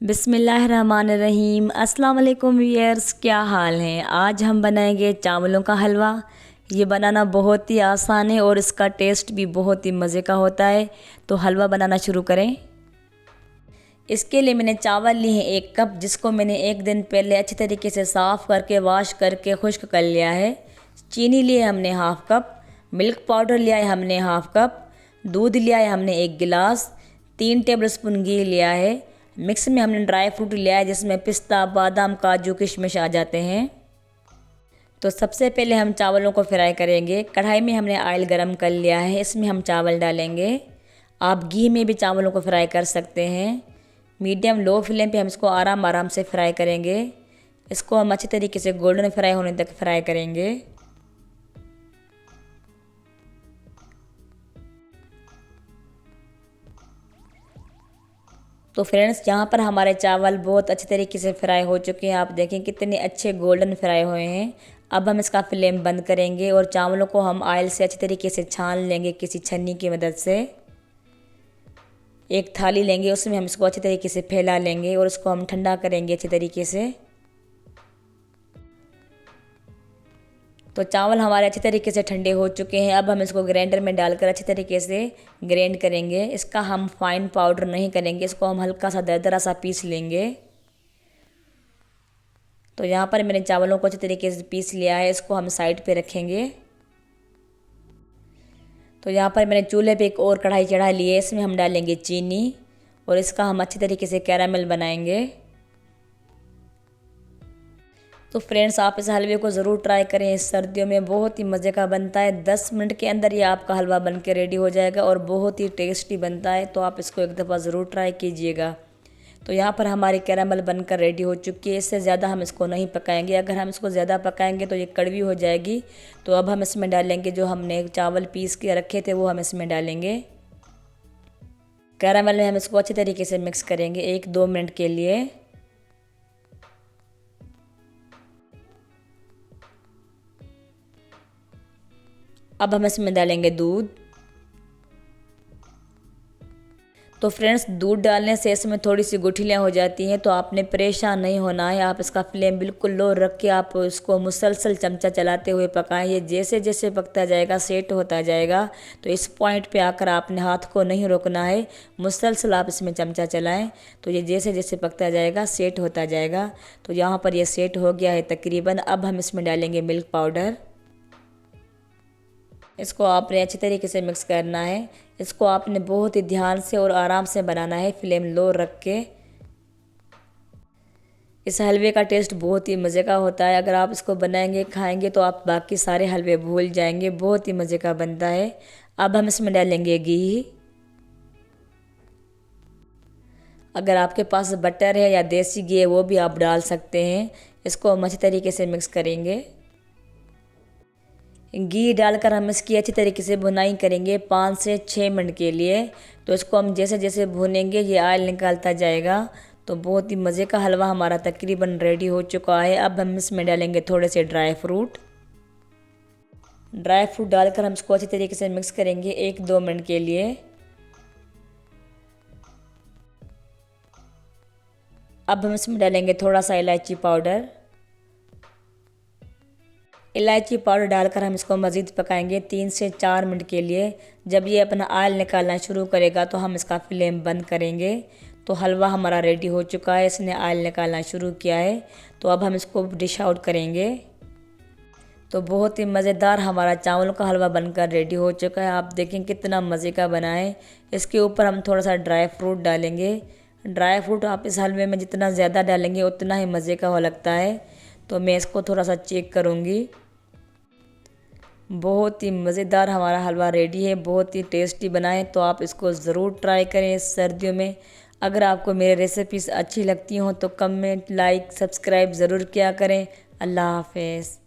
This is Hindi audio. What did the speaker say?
बिस्मिल्लाहिर्रहमानिर्रहीम। अस्सलाम वालेकुम व्यूअर्स, क्या हाल हैं। आज हम बनाएंगे चावलों का हलवा। ये बनाना बहुत ही आसान है और इसका टेस्ट भी बहुत ही मज़े का होता है। तो हलवा बनाना शुरू करें। इसके लिए मैंने चावल लिए हैं 1 कप, जिसको मैंने एक दिन पहले अच्छी तरीके से साफ़ करके वॉश करके खुश्क कर लिया है। चीनी लिए हमने हाफ़ कप, मिल्क पाउडर लिया है हमने हाफ़ कप, दूध लिया है हमने 1 गिलास, 3 टेबलस्पून घी लिया है। मिक्स में हमने ड्राई फ्रूट लिया है, जिसमें पिस्ता, बादाम, काजू, किशमिश आ जाते हैं। तो सबसे पहले हम चावलों को फ्राई करेंगे। कढ़ाई में हमने ऑयल गरम कर लिया है, इसमें हम चावल डालेंगे। आप घी में भी चावलों को फ्राई कर सकते हैं। मीडियम लो फ्लेम पे हम इसको आराम आराम से फ्राई करेंगे। इसको हम अच्छी तरीके से गोल्डन फ्राई होने तक फ्राई करेंगे। तो फ्रेंड्स, यहाँ पर हमारे चावल बहुत अच्छे तरीके से फ्राई हो चुके हैं। आप देखें कितने अच्छे गोल्डन फ्राई हुए हैं। अब हम इसका फ्लेम बंद करेंगे और चावलों को हम ऑयल से अच्छे तरीके से छान लेंगे किसी छन्नी की मदद से। एक थाली लेंगे, उसमें हम इसको अच्छे तरीके से फैला लेंगे और इसको हम ठंडा करेंगे अच्छे तरीके से। तो चावल हमारे अच्छे तरीके से ठंडे हो चुके हैं। अब हम इसको ग्राइंडर में डालकर अच्छे तरीके से ग्राइंड करेंगे। इसका हम फाइन पाउडर नहीं करेंगे, इसको हम हल्का सा दरदरा सा पीस लेंगे। तो यहाँ पर मैंने चावलों को अच्छे तरीके से पीस लिया है, इसको हम साइड पे रखेंगे। तो यहाँ पर मैंने चूल्हे पे एक और कढ़ाई चढ़ा ली है, इसमें हम डालेंगे चीनी और इसका हम अच्छे तरीके से कैरामल बनाएंगे। तो फ्रेंड्स, आप इस हलवे को ज़रूर ट्राई करें। इस सर्दियों में बहुत ही मज़े का बनता है। 10 मिनट के अंदर ये आपका हलवा बन के रेडी हो जाएगा और बहुत ही टेस्टी बनता है। तो आप इसको एक दफ़ा ज़रूर ट्राई कीजिएगा। तो यहाँ पर हमारी कैरामल बनकर रेडी हो चुकी है। इससे ज़्यादा हम इसको नहीं पकाएंगे। अगर हम इसको ज़्यादा पकाएंगे तो ये कड़वी हो जाएगी। तो अब हम इसमें डालेंगे जो हमने चावल पीस के रखे थे, वो हम इसमें डालेंगे। कैरामल में हम इसको अच्छे तरीके से मिक्स करेंगे 1-2 मिनट के लिए। अब हम इसमें डालेंगे दूध। तो फ्रेंड्स, दूध डालने से इसमें थोड़ी सी गुठलियाँ हो जाती हैं, तो आपने परेशान नहीं होना है। आप इसका फ्लेम बिल्कुल लो रख के आप इसको मुसलसल चमचा चलाते हुए पकाएं। ये जैसे जैसे पकता जाएगा, सेट होता जाएगा। तो इस पॉइंट पे आकर आपने हाथ को नहीं रोकना है, मुसलसल आप इसमें चमचा चलाएं। तो ये जैसे जैसे पकता जाएगा, सेट होता जाएगा। तो यहाँ पर ये सेट हो गया है तकरीबन। अब हम इसमें डालेंगे मिल्क पाउडर। इसको आपने अच्छे तरीके से मिक्स करना है। इसको आपने बहुत ही ध्यान से और आराम से बनाना है, फ्लेम लो रख के। इस हलवे का टेस्ट बहुत ही मज़े का होता है। अगर आप इसको बनाएंगे, खाएंगे, तो आप बाकी सारे हलवे भूल जाएंगे। बहुत ही मज़े का बनता है। अब हम इसमें डालेंगे घी। अगर आपके पास बटर है या देसी घी है, वो भी आप डाल सकते हैं। इसको हम अच्छे तरीके से मिक्स करेंगे। घी डालकर हम इसकी अच्छी तरीके से भुनाई करेंगे 5 से 6 मिनट के लिए। तो इसको हम जैसे जैसे भुनेंगे, ये ऑयल निकालता जाएगा। तो बहुत ही मज़े का हलवा हमारा तकरीबन रेडी हो चुका है। अब हम इसमें डालेंगे थोड़े से ड्राई फ्रूट। ड्राई फ्रूट डालकर हम इसको अच्छी तरीके से मिक्स करेंगे 1-2 मिनट के लिए। अब हम इसमें डालेंगे थोड़ा सा इलायची पाउडर। इलायची पाउडर डालकर हम इसको मज़ीद पकाएंगे 3 से 4 मिनट के लिए। जब ये अपना ऑयल निकालना शुरू करेगा तो हम इसका फ्लेम बंद करेंगे। तो हलवा हमारा रेडी हो चुका है, इसने ऑयल निकालना शुरू किया है। तो अब हम इसको डिश आउट करेंगे। तो बहुत ही मज़ेदार हमारा चावल का हलवा बनकर रेडी हो चुका है। आप देखें कितना मज़े का बना है। इसके ऊपर हम थोड़ा सा ड्राई फ्रूट डालेंगे। ड्राई फ्रूट आप इस हलवे में जितना ज़्यादा डालेंगे उतना ही मज़े का हो लगता है। तो मैं इसको थोड़ा सा चेक करूँगी। बहुत ही मज़ेदार हमारा हलवा रेडी है, बहुत ही टेस्टी बना है। तो आप इसको ज़रूर ट्राई करें इस सर्दियों में। अगर आपको मेरे रेसिपीज़ अच्छी लगती हों तो कमेंट, लाइक, सब्सक्राइब ज़रूर किया करें। अल्लाह हाफ़िज़।